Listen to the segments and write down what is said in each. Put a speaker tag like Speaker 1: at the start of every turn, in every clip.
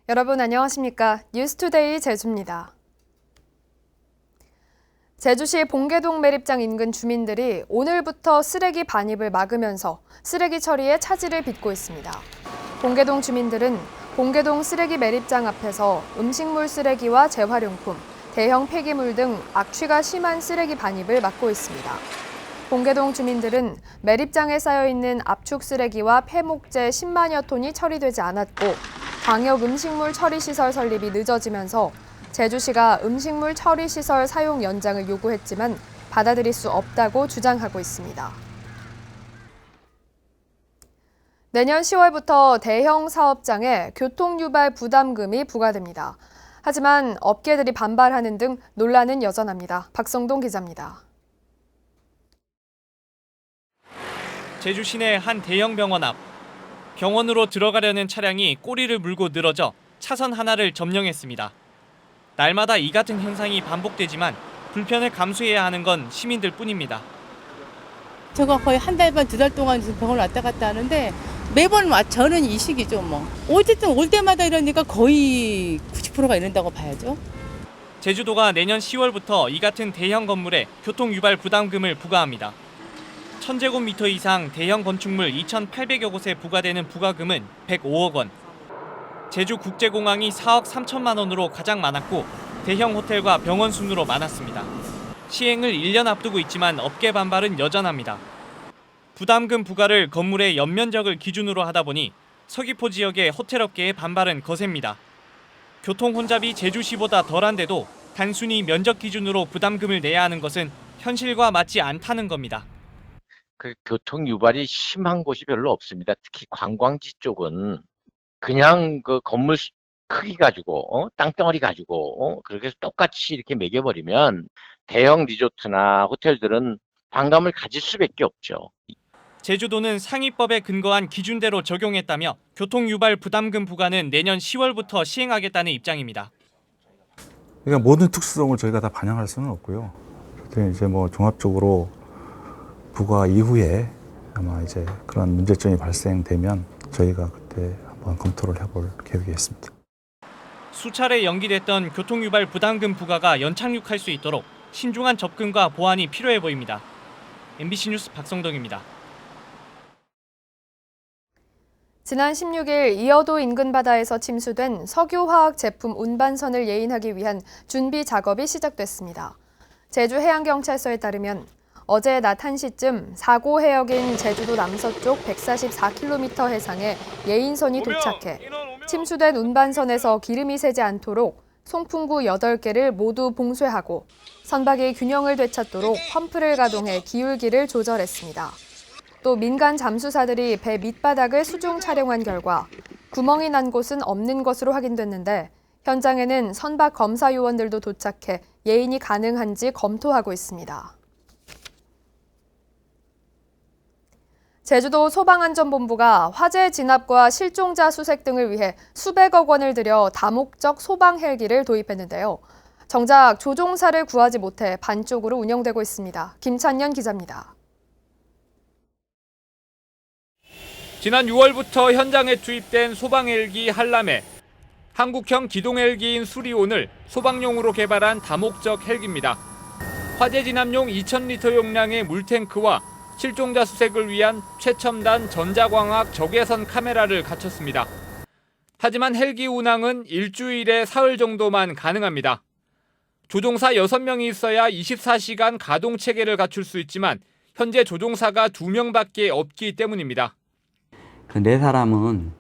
Speaker 1: 여러분 안녕하십니까? 뉴스투데이 제주입니다. 제주시 봉계동 매립장 인근 주민들이 오늘부터 쓰레기 반입을 막으면서 쓰레기 처리에 차질을 빚고 있습니다. 봉계동 주민들은 봉계동 쓰레기 매립장 앞에서 음식물 쓰레기와 재활용품, 대형 폐기물 등 악취가 심한 쓰레기 반입을 막고 있습니다. 봉계동 주민들은 매립장에 쌓여있는 압축 쓰레기와 폐목재 10만여 톤이 처리되지 않았고 광역 음식물 처리시설 설립이 늦어지면서 제주시가 음식물 처리시설 사용 연장을 요구했지만 받아들일 수 없다고 주장하고 있습니다. 내년 10월부터 대형 사업장에 교통유발 부담금이 부과됩니다. 하지만 업계들이 반발하는 등 논란은 여전합니다. 박성동 기자입니다.
Speaker 2: 제주 시내 한 대형 병원 앞. 병원으로 들어가려는 차량이 꼬리를 물고 늘어져 차선 하나를 점령했습니다. 날마다 이 같은 현상이 반복되지만 불편을 감수해야 하는 건 시민들 뿐입니다.
Speaker 3: 제가 거의 한 달 반, 두 달 동안 병원 왔다 갔다 하는데 매번 저는 이 시기죠 뭐. 어쨌든 올 때마다 이러니까 거의 90%가 이런다고 봐야죠.
Speaker 2: 제주도가 내년 10월부터 이 같은 대형 건물에 교통유발 부담금을 부과합니다. 1000제곱미터 이상 대형 건축물 2,800여 곳에 부과되는 부과금은 105억 원. 제주국제공항이 4억 3천만 원으로 가장 많았고 대형 호텔과 병원 순으로 많았습니다. 시행을 1년 앞두고 있지만 업계 반발은 여전합니다. 부담금 부과를 건물의 연면적을 기준으로 하다 보니 서귀포 지역의 호텔업계의 반발은 거셉니다. 교통 혼잡이 제주시보다 덜한데도 단순히 면적 기준으로 부담금을 내야 하는 것은 현실과 맞지 않다는 겁니다.
Speaker 4: 교통 유발이 심한 곳이 별로 없습니다. 특히 관광지 쪽은 그냥 그 건물 크기 가지고 땅덩어리 가지고 그렇게 해서 똑같이 이렇게 매겨버리면 대형 리조트나 호텔들은 반감을 가질 수밖에 없죠.
Speaker 2: 제주도는 상위법에 근거한 기준대로 적용했다며 교통유발 부담금 부과는 내년 10월부터 시행하겠다는 입장입니다.
Speaker 5: 그러니까 모든 특수성을 저희가 다 반영할 수는 없고요. 그때 이제 뭐 종합적으로 부과 이후에 아마 이제 그런 문제점이 발생되면 저희가 그때 한번 검토를 해볼 계획이 있습니다.
Speaker 2: 수차례 연기됐던 교통유발 부담금 부과가 연착륙할 수 있도록 신중한 접근과 보완이 필요해 보입니다. MBC 뉴스 박성동입니다.
Speaker 1: 지난 16일 이어도 인근 바다에서 침수된 석유화학 제품 운반선을 예인하기 위한 준비 작업이 시작됐습니다. 제주해양경찰서에 따르면 어제 낮 1시쯤 사고 해역인 제주도 남서쪽 144km 해상에 예인선이 도착해 침수된 운반선에서 기름이 새지 않도록 송풍구 8개를 모두 봉쇄하고 선박의 균형을 되찾도록 펌프를 가동해 기울기를 조절했습니다. 또 민간 잠수사들이 배 밑바닥을 수중 촬영한 결과 구멍이 난 곳은 없는 것으로 확인됐는데 현장에는 선박 검사 요원들도 도착해 예인이 가능한지 검토하고 있습니다. 제주도 소방안전본부가 화재 진압과 실종자 수색 등을 위해 수백억 원을 들여 다목적 소방 헬기를 도입했는데요. 정작 조종사를 구하지 못해 반쪽으로 운영되고 있습니다. 김찬년 기자입니다.
Speaker 2: 지난 6월부터 현장에 투입된 소방 헬기 한람에 한국형 기동 헬기인 수리온을 소방용으로 개발한 다목적 헬기입니다. 화재 진압용 2,000리터 용량의 물탱크와 실종자 수색을 위한 최첨단 전자광학 적외선 카메라를 갖췄습니다. 하지만 헬기 운항은 일주일에 사흘 정도만 가능합니다. 조종사 6명이 있어야 24시간 가동 체계를 갖출 수 있지만 현재 조종사가 2명밖에 없기 때문입니다.
Speaker 6: 그 4사람은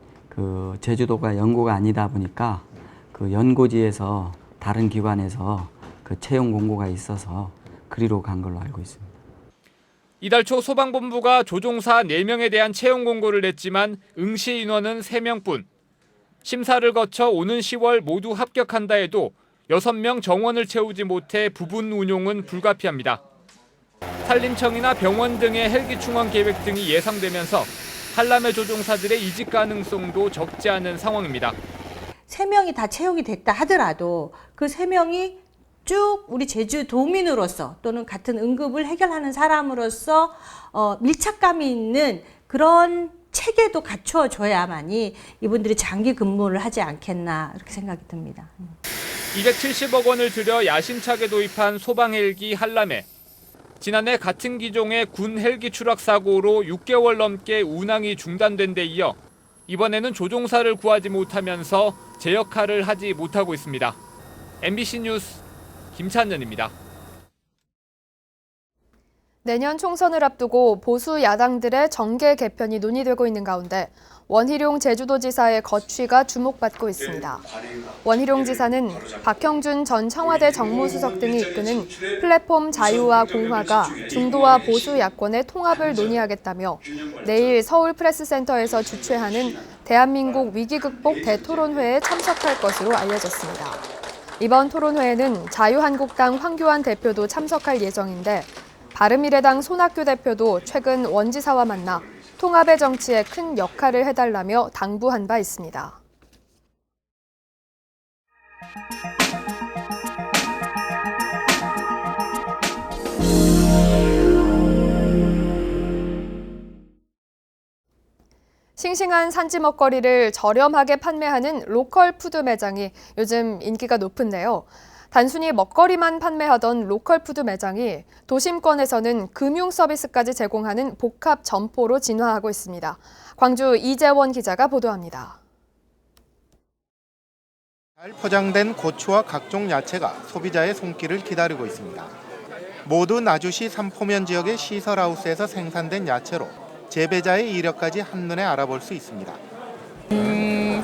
Speaker 6: 제주도가 연고가 아니다 보니까 그 연고지에서 다른 기관에서 그 채용 공고가 있어서 그리로 간 걸로 알고 있습니다.
Speaker 2: 이달 초 소방본부가 조종사 4명에 대한 채용 공고를 냈지만 응시 인원은 3명뿐. 심사를 거쳐 오는 10월 모두 합격한다 해도 6명 정원을 채우지 못해 부분 운용은 불가피합니다. 산림청이나 병원 등의 헬기 충원 계획 등이 예상되면서 한람회 조종사들의 이직 가능성도 적지 않은 상황입니다.
Speaker 7: 3명이 다 채용이 됐다 하더라도 그 3명이 쭉 우리 제주도민으로서 또는 같은 응급을 해결하는 사람으로서 밀착감이 있는 그런 체계도 갖추어줘야만이 이분들이 장기 근무를 하지 않겠나 이렇게 생각이 듭니다.
Speaker 8: 270억 원을 들여 야심차게 도입한 소방 헬기 한람회. 지난해 같은 기종의 군 헬기 추락 사고로 6개월 넘게 운항이 중단된 데 이어 이번에는 조종사를 구하지 못하면서 제 역할을 하지 못하고 있습니다. MBC 뉴스 김찬현입니다.
Speaker 1: 내년 총선을 앞두고 보수 야당들의 정계 개편이 논의되고 있는 가운데 원희룡 제주도지사의 거취가 주목받고 있습니다. 원희룡 지사는 박형준 전 청와대 정무수석 등이 이끄는 플랫폼 자유와 공화가 중도와 보수 야권의 통합을 논의하겠다며 내일 서울 프레스센터에서 주최하는 대한민국 위기 극복 대토론회에 참석할 것으로 알려졌습니다. 이번 토론회에는 자유한국당 황교안 대표도 참석할 예정인데 바른미래당 손학규 대표도 최근 원 지사와 만나 통합의 정치에 큰 역할을 해달라며 당부한 바 있습니다. 싱싱한 산지 먹거리를 저렴하게 판매하는 로컬 푸드 매장이 요즘 인기가 높은데요. 단순히 먹거리만 판매하던 로컬 푸드 매장이 도심권에서는 금융 서비스까지 제공하는 복합 점포로 진화하고 있습니다. 광주 이재원 기자가 보도합니다.
Speaker 9: 잘 포장된 고추와 각종 야채가 소비자의 손길을 기다리고 있습니다. 모두 나주시 삼포면 지역의 시설하우스에서 생산된 야채로 재배자의 이력까지 한눈에 알아볼 수 있습니다.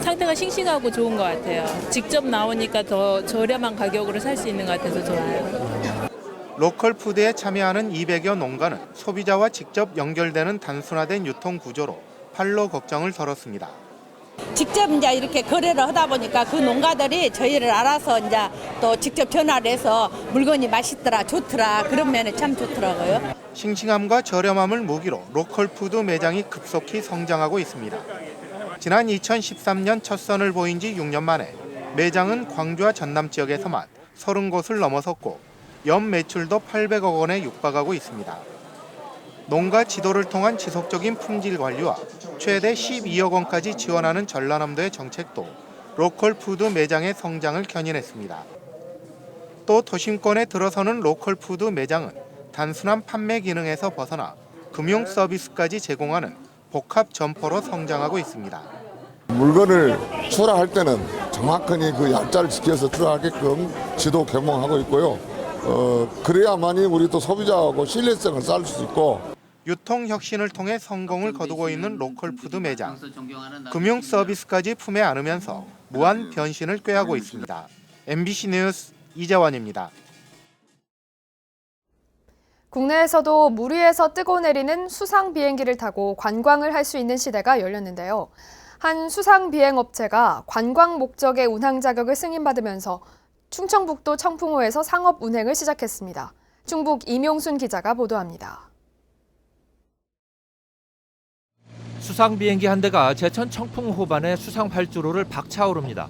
Speaker 10: 상태가 싱싱하고 좋은 것 같아요. 직접 나오니까 더 저렴한 가격으로 살 수 있는 것 같아서 좋아요.
Speaker 9: 로컬 푸드에 참여하는 200여 농가는 소비자와 직접 연결되는 단순화된 유통 구조로 판로 걱정을 덜었습니다.
Speaker 11: 직접 이제 이렇게 거래를 하다 보니까 그 농가들이 저희를 알아서 이제 또 직접 전화를 해서 물건이 맛있더라, 좋더라 그런 면에 참 좋더라고요.
Speaker 9: 싱싱함과 저렴함을 무기로 로컬 푸드 매장이 급속히 성장하고 있습니다. 지난 2013년 첫 선을 보인 지 6년 만에 매장은 광주와 전남 지역에서만 30곳을 넘어섰고 연 매출도 800억 원에 육박하고 있습니다. 농가 지도를 통한 지속적인 품질 관리와 최대 12억 원까지 지원하는 전라남도의 정책도 로컬 푸드 매장의 성장을 견인했습니다. 또 도심권에 들어서는 로컬 푸드 매장은 단순한 판매 기능에서 벗어나 금융 서비스까지 제공하는 복합 점포로 성장하고 있습니다.
Speaker 12: 물건을 출하할 때는 정확하게 그 약자를 지켜서 출하하게끔 지도 개몽하고 있고요. 그래야만이 우리 또 소비자하고 신뢰성을 쌓을 수 있고
Speaker 9: 유통 혁신을 통해 성공을 거두고 있는 로컬 푸드 매장. 금융 서비스까지 품에 안으면서 무한 변신을 꾀하고 있습니다. MBC 뉴스 이재원입니다.
Speaker 1: 국내에서도 물 위에서 뜨고 내리는 수상 비행기를 타고 관광을 할 수 있는 시대가 열렸는데요. 한 수상 비행 업체가 관광 목적의 운항 자격을 승인받으면서 충청북도 청풍호에서 상업 운행을 시작했습니다. 충북 이명순 기자가 보도합니다.
Speaker 13: 수상 비행기 한 대가 제천 청풍호반의 수상 활주로를 박차오릅니다.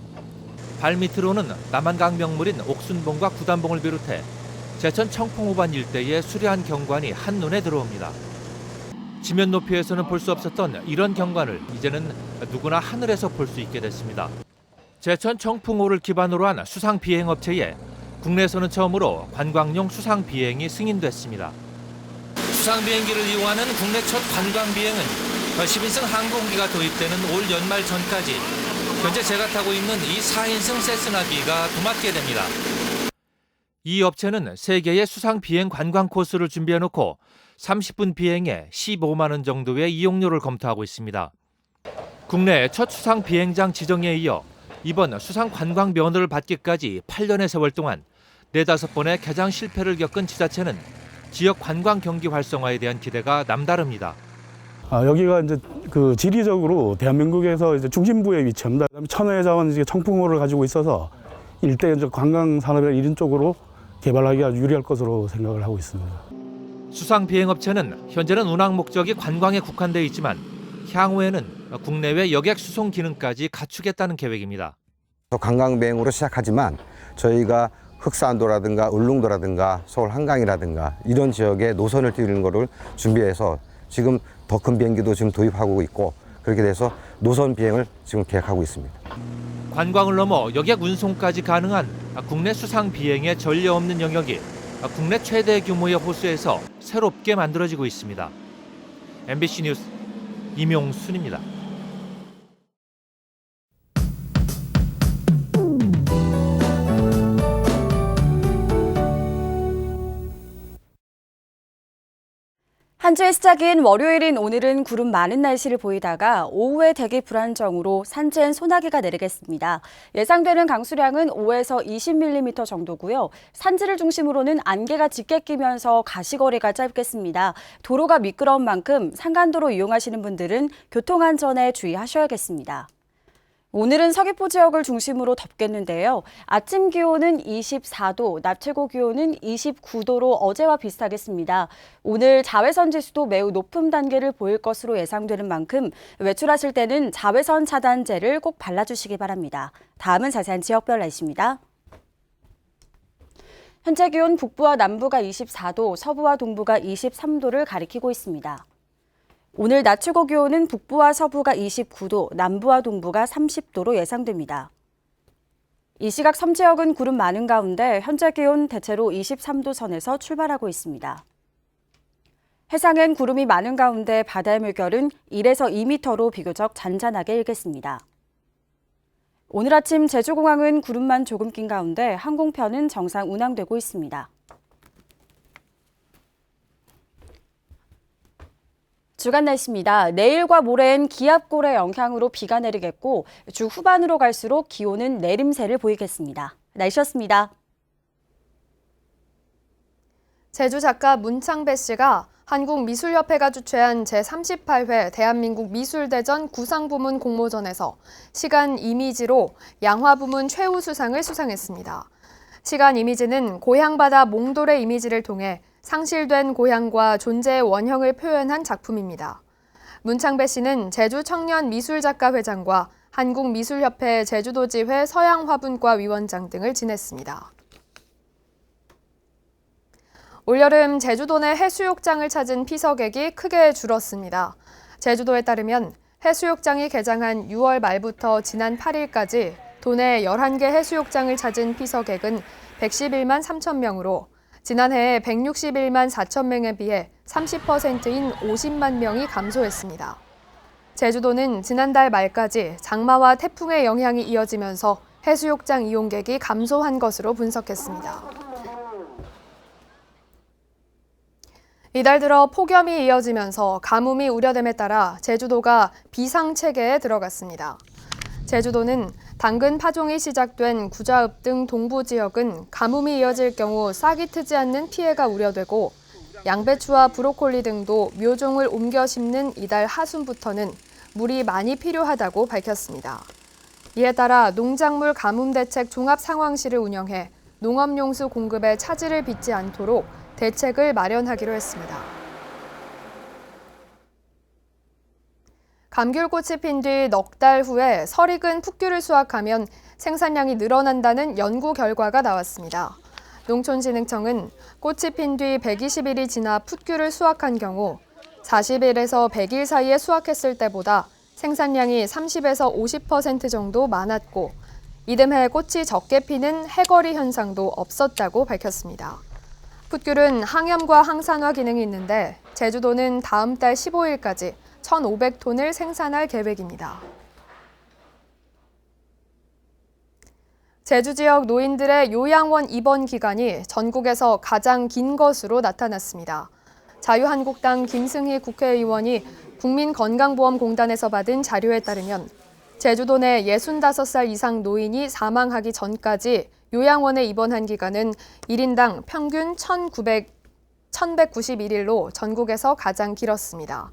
Speaker 13: 발밑으로는 남한강 명물인 옥순봉과 구단봉을 비롯해 제천 청풍호반 일대의 수려한 경관이 한눈에 들어옵니다. 지면 높이에서는 볼 수 없었던 이런 경관을 이제는 누구나 하늘에서 볼 수 있게 됐습니다. 제천 청풍호를 기반으로 한 수상 비행 업체에 국내에서는 처음으로 관광용 수상 비행이 승인됐습니다. 수상 비행기를 이용하는 국내 첫 관광 비행은 10인승 항공기가 도입되는 올 연말 전까지 현재 제가 타고 있는 이 4인승 세스나기가 도맡게 됩니다. 이 업체는 세계의 수상 비행 관광 코스를 준비해놓고 30분 비행에 15만 원 정도의 이용료를 검토하고 있습니다. 국내 첫 수상 비행장 지정에 이어 이번 수상 관광 면허를 받기까지 8년의 세월 동안 4-5번의 개장 실패를 겪은 지자체는 지역 관광 경기 활성화에 대한 기대가 남다릅니다.
Speaker 14: 여기가 이제 그 지리적으로 대한민국에서 이제 중심부에 위치합니다. 그다음에 천혜의 자원 청풍호를 가지고 있어서 일대 관광 산업의 이런 쪽으로 개발하기 아주 유리할 것으로 생각을 하고 있습니다.
Speaker 13: 수상 비행업체는 현재는 운항 목적이 관광에 국한되어 있지만 향후에는 국내외 여객 수송 기능까지 갖추겠다는 계획입니다.
Speaker 15: 관광 비행으로 시작하지만 저희가 흑산도라든가 울릉도라든가 서울 한강이라든가 이런 지역에 노선을 띄우는 것을 준비해서 지금 더 큰 비행기도 지금 도입하고 있고 그렇게 돼서 노선 비행을 지금 계획하고 있습니다.
Speaker 13: 관광을 넘어 여객 운송까지 가능한 국내 수상 비행의 전례 없는 영역이 국내 최대 규모의 호수에서 새롭게 만들어지고 있습니다. MBC 뉴스 임용순입니다.
Speaker 16: 한 주의 시작인 월요일인 오늘은 구름 많은 날씨를 보이다가 오후에 대기 불안정으로 산지엔 소나기가 내리겠습니다. 예상되는 강수량은 5에서 20mm 정도고요. 산지를 중심으로는 안개가 짙게 끼면서 가시거리가 짧겠습니다. 도로가 미끄러운 만큼 산간도로 이용하시는 분들은 교통안전에 주의하셔야겠습니다. 오늘은 서귀포 지역을 중심으로 덥겠는데요. 아침 기온은 24도, 낮 최고 기온은 29도로 어제와 비슷하겠습니다. 오늘 자외선 지수도 매우 높은 단계를 보일 것으로 예상되는 만큼 외출하실 때는 자외선 차단제를 꼭 발라주시기 바랍니다. 다음은 자세한 지역별 날씨입니다. 현재 기온 북부와 남부가 24도, 서부와 동부가 23도를 가리키고 있습니다. 오늘 낮 최고 기온은 북부와 서부가 29도, 남부와 동부가 30도로 예상됩니다. 이 시각 섬 지역은 구름 많은 가운데 현재 기온 대체로 23도 선에서 출발하고 있습니다. 해상엔 구름이 많은 가운데 바다의 물결은 1에서 2m로 비교적 잔잔하게 일겠습니다. 오늘 아침 제주공항은 구름만 조금 낀 가운데 항공편은 정상 운항되고 있습니다. 주간 날씨입니다. 내일과 모레엔 기압골의 영향으로 비가 내리겠고 주 후반으로 갈수록 기온은 내림세를 보이겠습니다. 날씨였습니다.
Speaker 1: 제주 작가 문창배 씨가 한국미술협회가 주최한 제38회 대한민국 미술대전 구상부문 공모전에서 시간 이미지로 양화부문 최우수상을 수상했습니다. 시간 이미지는 고향바다 몽돌의 이미지를 통해 상실된 고향과 존재의 원형을 표현한 작품입니다. 문창배 씨는 제주청년미술작가회장과 한국미술협회 제주도지회 서양화분과 위원장 등을 지냈습니다. 올여름 제주도 내 해수욕장을 찾은 피서객이 크게 줄었습니다. 제주도에 따르면 해수욕장이 개장한 6월 말부터 지난 8일까지 도내 11개 해수욕장을 찾은 피서객은 111만 3천 명으로 지난해 161만 4천 명에 비해 30%인 50만 명이 감소했습니다. 제주도는 지난달 말까지 장마와 태풍의 영향이 이어지면서 해수욕장 이용객이 감소한 것으로 분석했습니다. 이달 들어 폭염이 이어지면서 가뭄이 우려됨에 따라 제주도가 비상체계에 들어갔습니다. 제주도는 당근 파종이 시작된 구좌읍 등 동부 지역은 가뭄이 이어질 경우 싹이 트지 않는 피해가 우려되고 양배추와 브로콜리 등도 묘종을 옮겨 심는 이달 하순부터는 물이 많이 필요하다고 밝혔습니다. 이에 따라 농작물 가뭄 대책 종합 상황실을 운영해 농업용수 공급에 차질을 빚지 않도록 대책을 마련하기로 했습니다. 감귤꽃이 핀 뒤 넉 달 후에 설익은 풋귤을 수확하면 생산량이 늘어난다는 연구 결과가 나왔습니다. 농촌진흥청은 꽃이 핀 뒤 120일이 지나 풋귤을 수확한 경우 40일에서 100일 사이에 수확했을 때보다 생산량이 30에서 50% 정도 많았고 이듬해 꽃이 적게 피는 해거리 현상도 없었다고 밝혔습니다. 풋귤은 항염과 항산화 기능이 있는데 제주도는 다음 달 15일까지 1,500톤을 생산할 계획입니다. 제주 지역 노인들의 요양원 입원 기간이 전국에서 가장 긴 것으로 나타났습니다. 자유한국당 김승희 국회의원이 국민건강보험공단에서 받은 자료에 따르면 제주도 내 65살 이상 노인이 사망하기 전까지 요양원에 입원한 기간은 1인당 평균 1,191일로 전국에서 가장 길었습니다.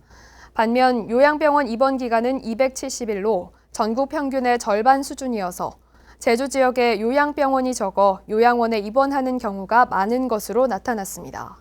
Speaker 1: 반면 요양병원 입원 기간은 270일로 전국 평균의 절반 수준이어서 제주 지역에 요양병원이 적어 요양원에 입원하는 경우가 많은 것으로 나타났습니다.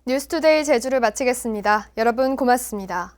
Speaker 1: 뉴스투데이 제주를 마치겠습니다. 여러분 고맙습니다.